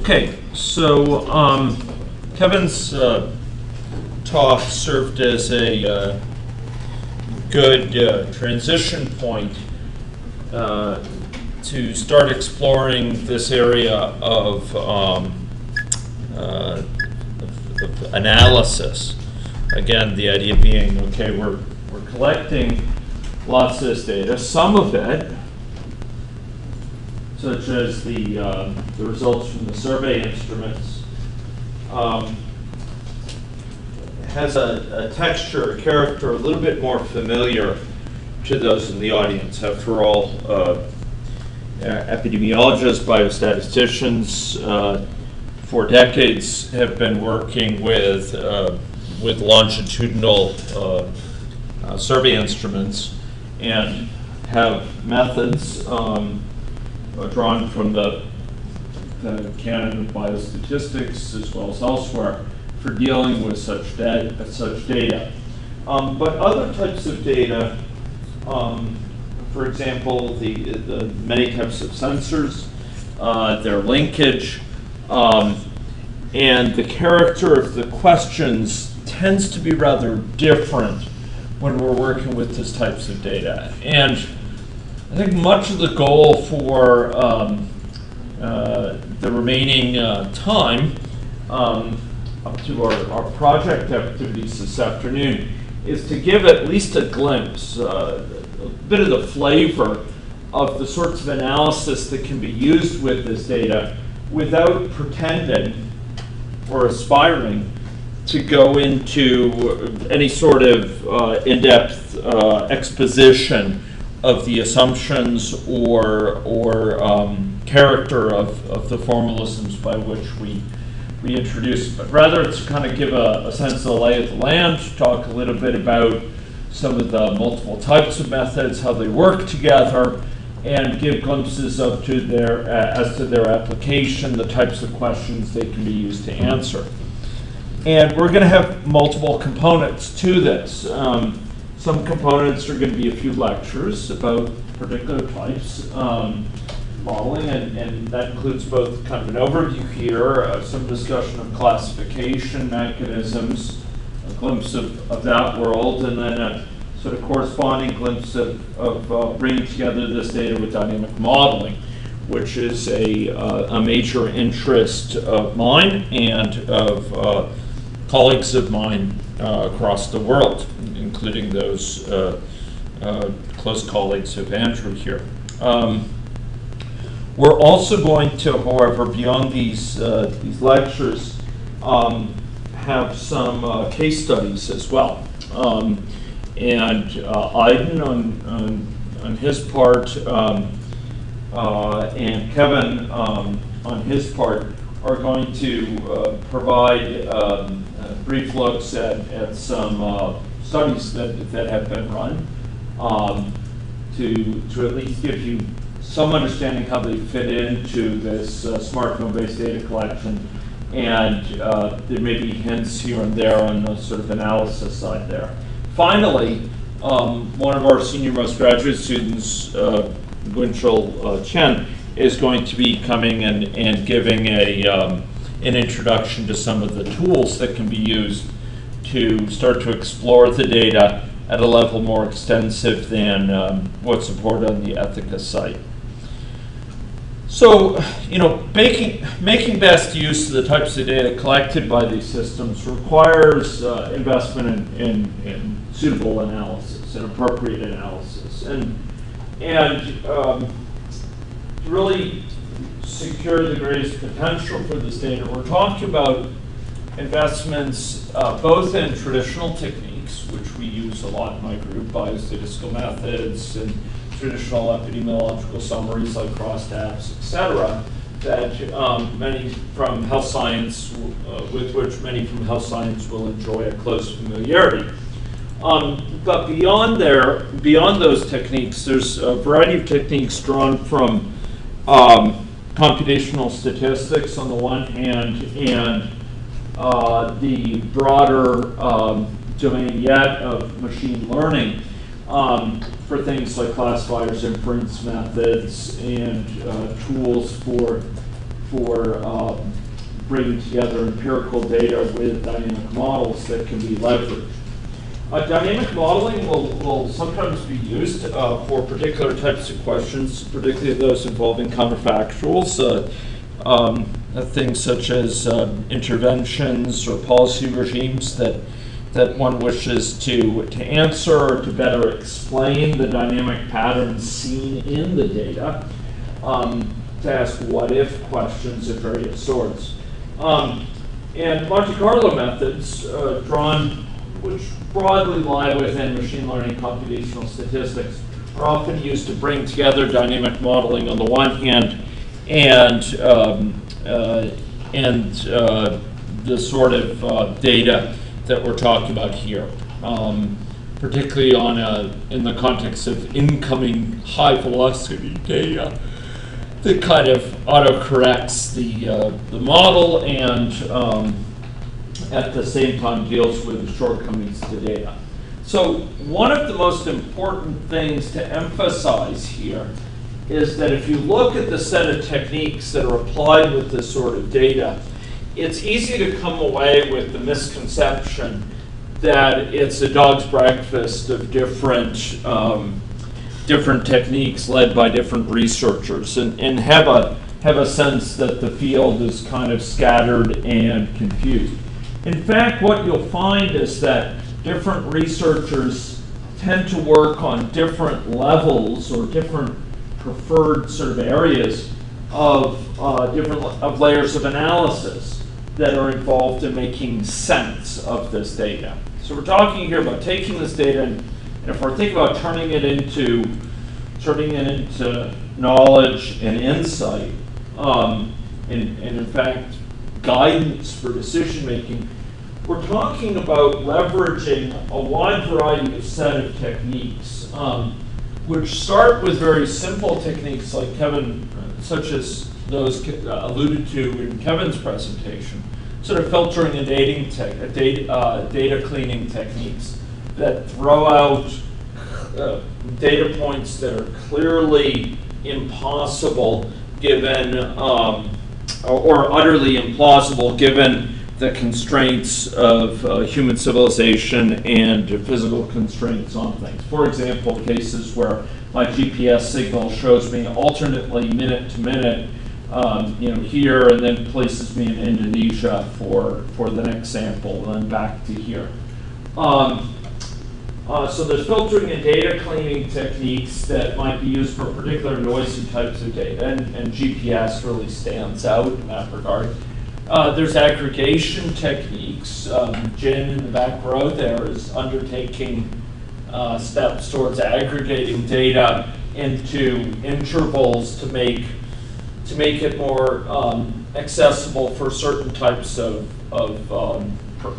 Okay, so Kevin's talk served as a good transition point to start exploring this area of analysis. Again, the idea being, okay, we're collecting lots of this data. Some of it, such as the results from the survey instruments, has a texture, a character a little bit more familiar to those in the audience. After all, epidemiologists, biostatisticians, for decades have been working with longitudinal survey instruments and have methods drawn from the canon of biostatistics as well as elsewhere for dealing with such data. But other types of data, for example, the many types of sensors, their linkage, and the character of the questions tends to be rather different when we're working with these types of data. And I think much of the goal for the remaining time up to our project activities this afternoon is to give at least a glimpse, a bit of the flavor of the sorts of analysis that can be used with this data without pretending or aspiring to go into any sort of in-depth exposition of the assumptions or character of the formalisms by which we introduce, but rather to kind of give a sense of the lay of the land, talk a little bit about some of the multiple types of methods, how they work together, and give glimpses as to their application, the types of questions they can be used to answer. And we're going to have multiple components to this. Some components are going to be a few lectures about particular types, modeling, and that includes both kind of an overview here, some discussion of classification mechanisms, a glimpse of that world, and then a sort of corresponding glimpse of bringing together this data with dynamic modeling, which is a major interest of mine and of colleagues of mine across the world, including those close colleagues of Andrew here. We're also going to, however, beyond these lectures, have some case studies as well. And Aiden on his part and Kevin on his part are going to provide brief looks at some studies that have been run to at least give you some understanding how they fit into this smartphone-based data collection, and there may be hints here and there on the sort of analysis side there. Finally, one of our senior-most graduate students, Winchell Chen, is going to be coming and giving an introduction to some of the tools that can be used to start to explore the data at a level more extensive than what's supported on the Ethika site. So, making best use of the types of data collected by these systems requires investment in suitable analysis and appropriate analysis. And to really secure the greatest potential for this data, we're talking about investments both in traditional techniques, which we use a lot in my group, biostatistical methods and traditional epidemiological summaries like crosstabs, et cetera, that many from health science, with which many from health science will enjoy a close familiarity. But beyond those techniques, there's a variety of techniques drawn from computational statistics on the one hand, and the broader domain yet of machine learning for things like classifiers, inference methods, and tools for for bringing together empirical data with dynamic models that can be leveraged. Dynamic modeling will sometimes be used for particular types of questions, particularly those involving counterfactuals, things such as interventions or policy regimes that one wishes to answer or to better explain the dynamic patterns seen in the data, to ask what-if questions of various sorts. And Monte Carlo methods which broadly lie within machine learning computational statistics, are often used to bring together dynamic modeling on the one hand and the sort of data that we're talking about here, particularly in the context of incoming high velocity data that kind of autocorrects the model and at the same time deals with the shortcomings to data. So one of the most important things to emphasize here is that if you look at the set of techniques that are applied with this sort of data, it's easy to come away with the misconception that it's a dog's breakfast of different techniques led by different researchers and have a sense that the field is kind of scattered and confused. In fact, what you'll find is that different researchers tend to work on different levels or different preferred sort of areas of layers of analysis that are involved in making sense of this data. So we're talking here about taking this data and if we're thinking about turning it into knowledge and insight, and in fact guidance for decision making, we're talking about leveraging a wide variety of set of techniques, which start with very simple techniques like such as those alluded to in Kevin's presentation, sort of filtering and data cleaning techniques that throw out data points that are clearly impossible given or utterly implausible given the constraints of human civilization and physical constraints on things. For example, cases where my GPS signal shows me alternately minute to minute, here and then places me in Indonesia for the next sample and then back to here. So there's filtering and data cleaning techniques that might be used for particular noisy types of data, and GPS really stands out in that regard. There's aggregation techniques. Jin in the back row there is undertaking steps towards aggregating data into intervals to make it more accessible for certain types of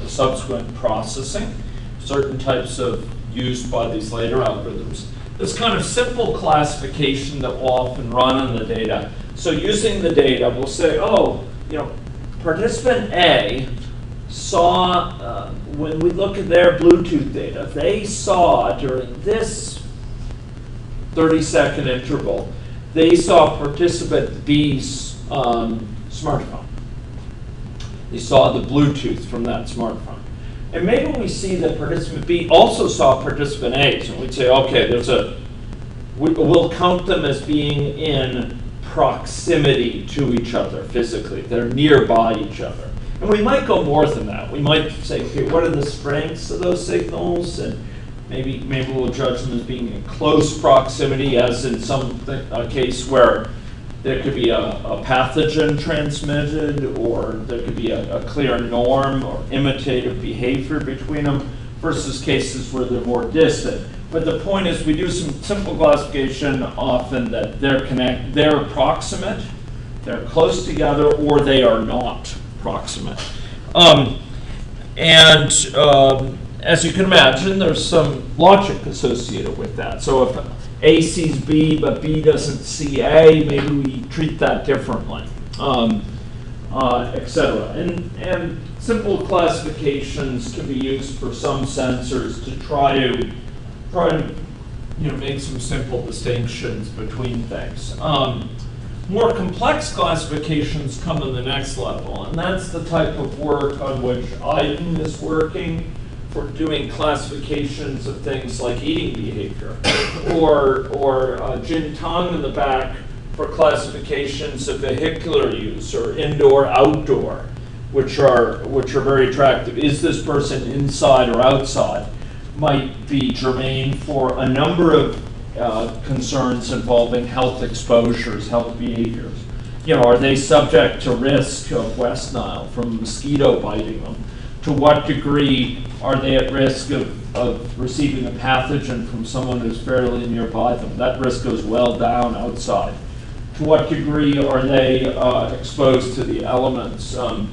subsequent processing, certain types of used by these later algorithms. This kind of simple classification that will often run on the data. So using the data, we'll say, participant A saw, when we look at their Bluetooth data, they saw during this 30-second interval, they saw participant B's smartphone. They saw the Bluetooth from that smartphone. And maybe we see that participant B also saw participant A, and we'd say, okay, we'll count them as being in proximity to each other physically. They're nearby each other. And we might go more than that. We might say, okay, what are the strengths of those signals? And maybe we'll judge them as being in close proximity, as in a case where there could be a pathogen transmitted, or there could be a clear norm or imitative behavior between them, versus cases where they're more distant. But the point is, we do some simple classification often that they're proximate, they're close together, or they are not proximate. As you can imagine, there's some logic associated with that. So if A sees B, but B doesn't see A, maybe we treat that differently, etc. And simple classifications can be used for some sensors to try to make some simple distinctions between things. More complex classifications come in the next level, and that's the type of work on which Iden is working for doing classifications of things like eating behavior, or Jin Tong in the back for classifications of vehicular use or indoor-outdoor, which are very attractive. Is this person inside or outside? Might be germane for a number of concerns involving health exposures, health behaviors. Are they subject to risk of West Nile from a mosquito biting them? To what degree are they at risk of receiving a pathogen from someone who's fairly nearby them? That risk goes well down outside. To what degree are they exposed to the elements? And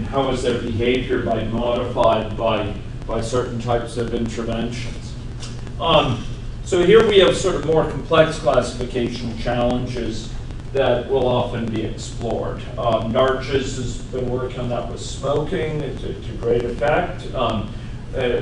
how is their behavior modified by certain types of interventions? So here we have sort of more complex classification challenges that will often be explored. Narges has been working on that with smoking to great effect.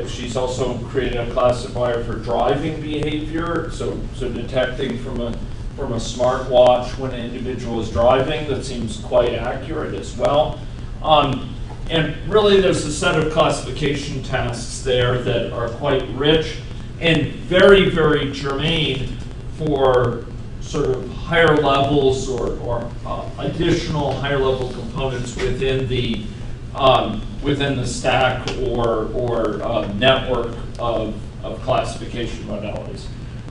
She's also created a classifier for driving behavior, so detecting from a smartwatch when an individual is driving. That seems quite accurate as well. And really there's a set of classification tasks there that are quite rich and very, very germane for sort of higher levels or additional higher level components within the stack or network of classification modalities.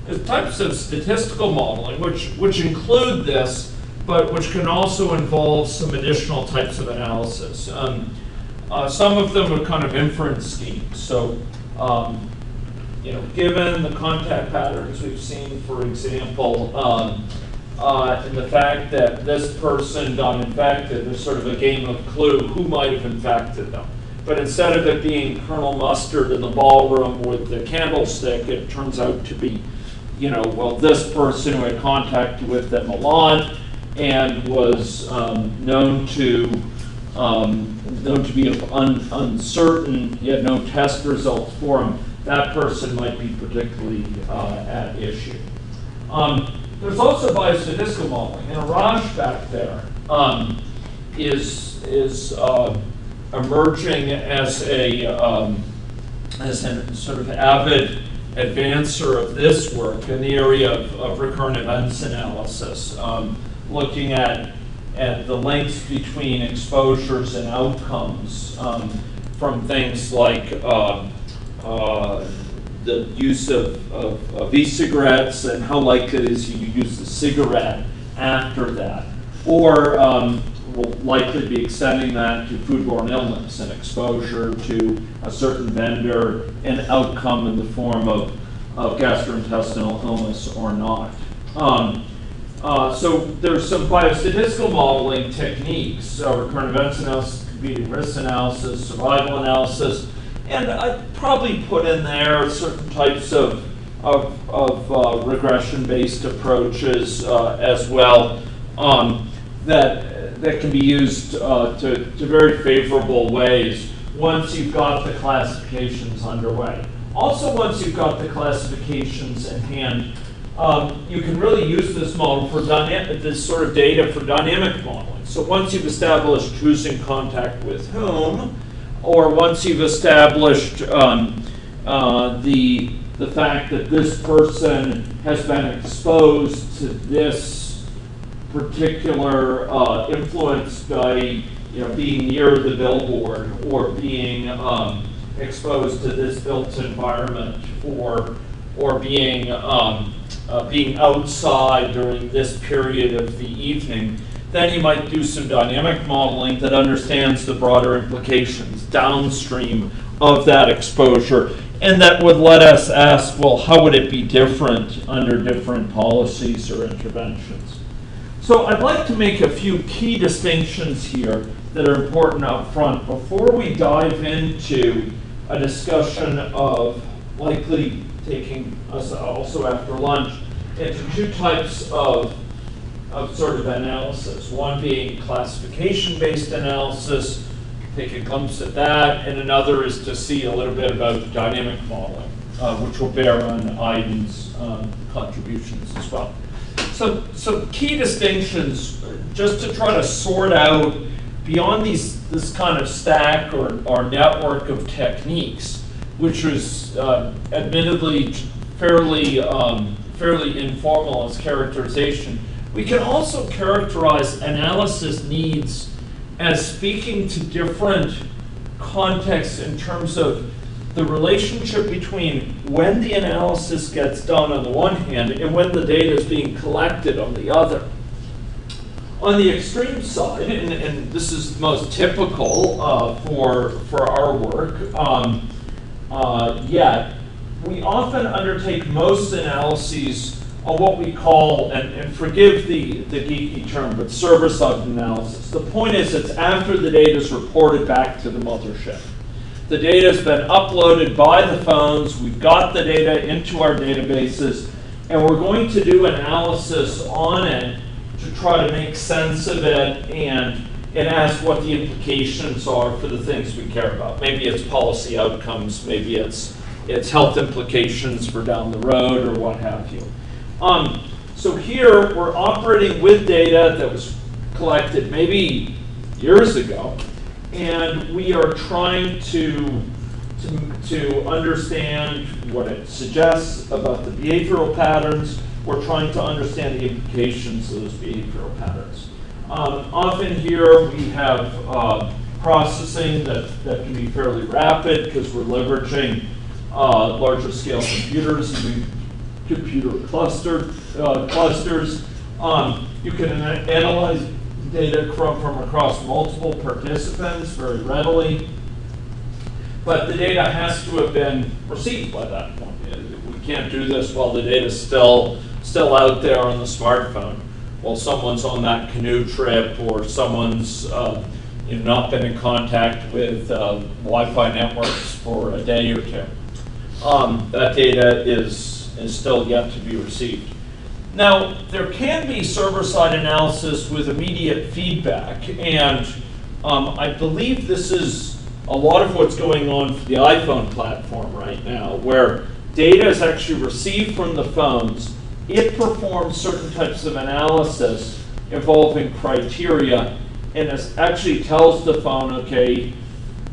There's types of statistical modeling which include this, but which can also involve some additional types of analysis. Some of them are kind of inference schemes. So, given the contact patterns we've seen, for example, and the fact that this person got infected, there's sort of a game of clue who might have infected them. But instead of it being Colonel Mustard in the ballroom with the candlestick, it turns out to be, this person who had contact with them a lot and was known to be uncertain. He had no test results for him. That person might be particularly at issue. There's also biostatistical modeling, and Raj back there is emerging as a sort of avid advancer of this work in the area of recurrent events analysis, looking at the links between exposures and outcomes from things like the use of e-cigarettes and how likely it is you use the cigarette after that, or will likely be extending that to foodborne illness and exposure to a certain vendor and outcome in the form of gastrointestinal illness or not. So there's some biostatistical modeling techniques, recurrent events analysis, competing risk analysis, survival analysis, and I'd probably put in there certain types of regression-based approaches as well that can be used to very favorable ways once you've got the classifications underway. Also, once you've got the classifications in hand, you can really use this model for this sort of data for dynamic modeling. So once you've established who's in contact with whom, or once you've established the fact that this person has been exposed to this particular influence by being near the billboard or being exposed to this built environment or being outside during this period of the evening, then you might do some dynamic modeling that understands the broader implications downstream of that exposure, and that would let us ask, well, how would it be different under different policies or interventions? So I'd like to make a few key distinctions here that are important up front before we dive into a discussion of likely taking us also after lunch into two types of sort of analysis. One being classification-based analysis, take a glimpse at that, and another is to see a little bit about dynamic modeling, which will bear on Iden's contributions as well. So key distinctions, just to try to sort out beyond this kind of stack or network of techniques, which was admittedly fairly informal as characterization. We can also characterize analysis needs as speaking to different contexts in terms of the relationship between when the analysis gets done on the one hand and when the data is being collected on the other. On the extreme side, and this is most typical for our work, yet we often undertake most analyses on what we call, and forgive the geeky term, but server-side analysis. The point is, it's after the data is reported back to the mothership. The data has been uploaded by the phones, we've got the data into our databases, and we're going to do analysis on it to try to make sense of it and ask what the implications are for the things we care about. Maybe it's policy outcomes, maybe it's health implications for down the road or what have you. So here we're operating with data that was collected maybe years ago, and we are trying to understand what it suggests about the behavioral patterns. We're trying to understand the implications of those behavioral patterns. Often here we have processing that can be fairly rapid because we're leveraging larger scale computers and computer clusters. You can analyze data from across multiple participants very readily, but the data has to have been received by that point. We can't do this while the data is still out there on the smartphone, while someone's on that canoe trip or someone's not been in contact with Wi-Fi networks for a day or two. That data is still yet to be received. Now, there can be server-side analysis with immediate feedback, and I believe this is a lot of what's going on for the iPhone platform right now, where data is actually received from the phones. It performs certain types of analysis involving criteria, and it actually tells the phone, okay,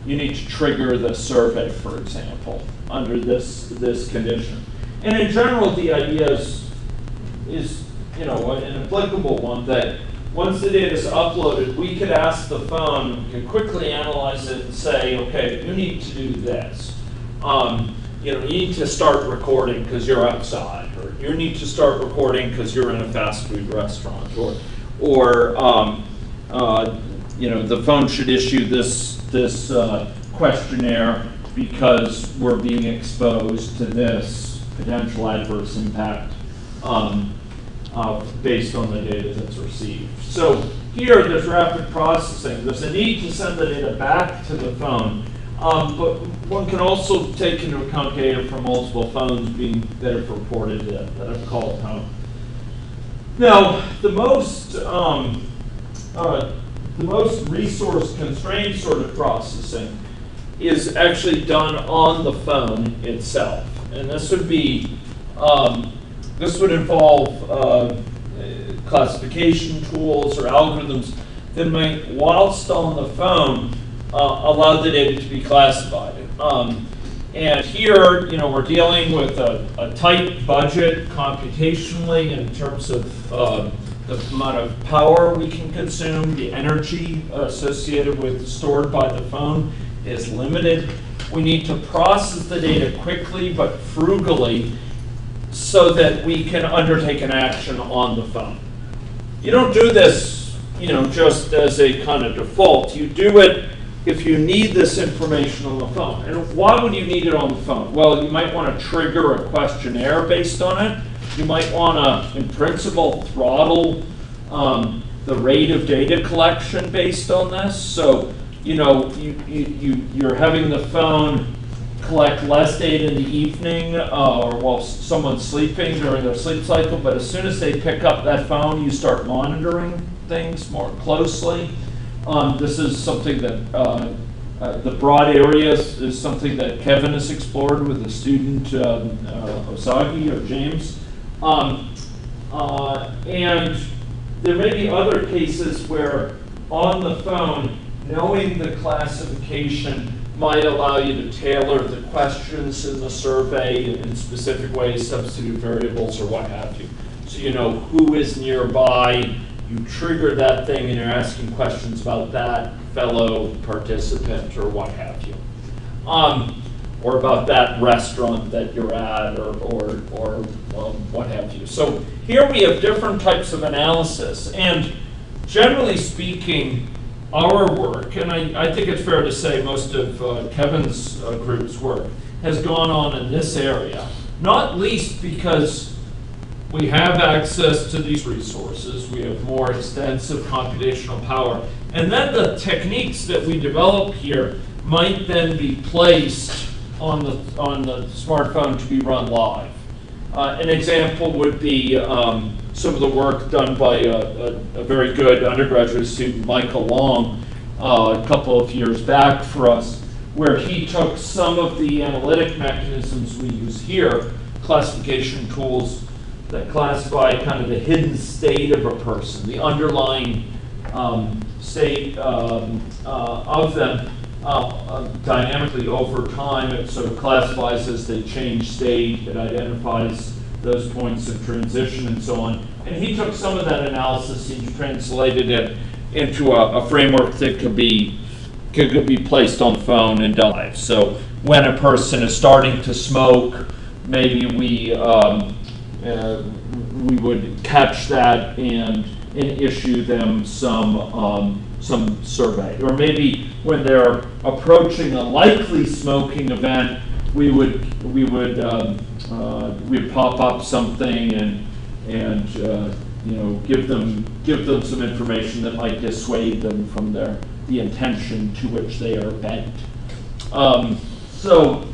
you need to trigger the survey, for example, under this condition. And in general, the idea is an applicable one, that once the data is uploaded, we could ask the phone, can quickly analyze it and say, okay, you need to do this. You need to start recording because you're outside, or you need to start recording because you're in a fast food restaurant, or the phone should issue this questionnaire because we're being exposed to this potential adverse impact based on the data that's received. So here, there's rapid processing. There's a need to send the data back to the phone, but one can also take into account data from multiple phones that have reported that have called home. Now, the most resource-constrained sort of processing is actually done on the phone itself, and this would involve classification tools or algorithms that might, whilst on the phone, allow the data to be classified. And here, we're dealing with a tight budget computationally in terms of the amount of power we can consume. The energy associated with stored by the phone is limited. We need to process the data quickly but frugally so that we can undertake an action on the phone. You don't do this, just as a kind of default. You do it if you need this information on the phone. And why would you need it on the phone? Well, you might want to trigger a questionnaire based on it. You might want to, in principle, throttle the rate of data collection based on this. So, you're having the phone collect less data in the evening or while someone's sleeping during their sleep cycle, but as soon as they pick up that phone, you start monitoring things more closely. This is something that the broad areas is something that Kevin has explored with a student, Osagi or James. And there may be other cases where on the phone, knowing the classification might allow you to tailor the questions in the survey in specific ways, substitute variables or what have you. So you know who is nearby, you trigger that thing and you're asking questions about that fellow participant or what have you. Or about that restaurant that you're at or what have you. So here we have different types of analysis, and generally speaking, our work, and I think it's fair to say most of Kevin's group's work, has gone on in this area, not least because we have access to these resources, we have more extensive computational power, and then the techniques that we develop here might then be placed on the smartphone to be run live. An example would be some of the work done by a very good undergraduate student, Michael Long, a couple of years back for us, where he took some of the analytic mechanisms we use here, classification tools that classify kind of the hidden state of a person, the underlying state of them dynamically over time. It sort of classifies as they change state, it identifies those points of transition and so on. And he took some of that analysis and translated it into a framework that could be placed on the phone and done live. So when a person is starting to smoke, maybe we would catch that and issue them some survey. Or maybe when they're approaching a likely smoking event, we'd pop up something and give them some information that might dissuade them from the intention to which they are bent. So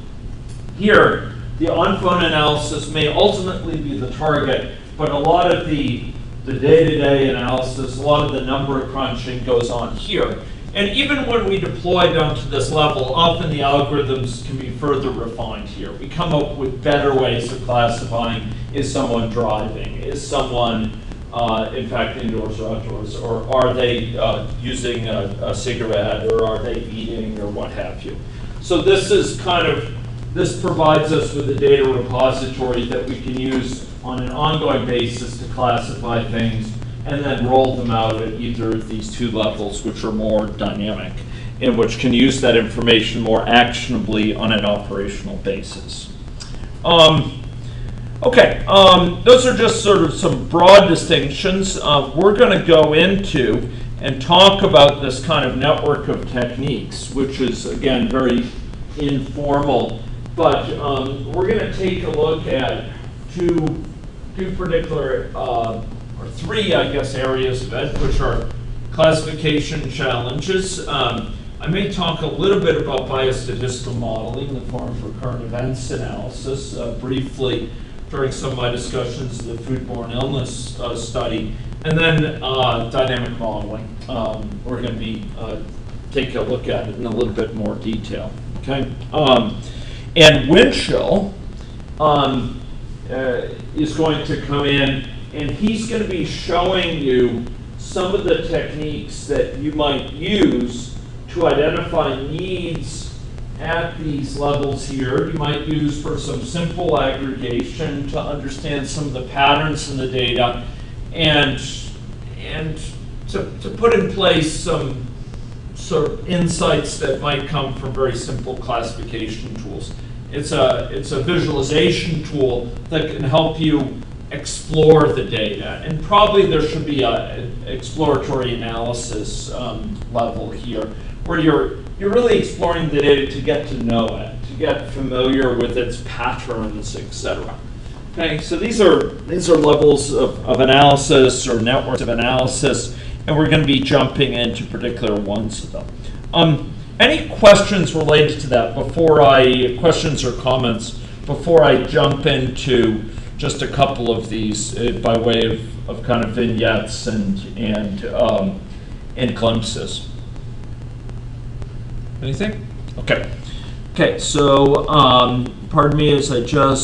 here, the on-phone analysis may ultimately be the target, but a lot of the day-to-day analysis, a lot of the number crunching goes on here. And even when we deploy down to this level, often the algorithms can be further refined here. We come up with better ways of classifying, is someone driving? Is someone, in fact, indoors or outdoors? Or are they using a cigarette? Or are they eating? Or what have you? So this provides us with a data repository that we can use on an ongoing basis to classify things and then roll them out at either of these two levels, which are more dynamic, and which can use that information more actionably on an operational basis. Okay, those are just sort of some broad distinctions. We're going to go into and talk about this kind of network of techniques, which is, again, very informal. But we're going to take a look at two particular, or three, I guess, areas of it, which are classification challenges. I may talk a little bit about biostatistical modeling in the form of recurrent events analysis briefly during some of my discussions of the foodborne illness study, and then dynamic modeling. We're going to be take a look at it in a little bit more detail. Okay, and Winchell is going to come in, and he's going to be showing you some of the techniques that you might use to identify needs at these levels here. You might use for some simple aggregation to understand some of the patterns in the data, and to put in place some sort of insights that might come from very simple classification tools. It's a visualization tool that can help you explore the data, and probably there should be an exploratory analysis level here, where you're really exploring the data to get to know it, to get familiar with its patterns, etc. Okay, so these are levels of analysis or networks of analysis, and we're going to be jumping into particular ones of them. Any questions related to that questions or comments before I jump into just a couple of these by way of kind of vignettes and glimpses? Anything? Okay. Okay, so pardon me as I just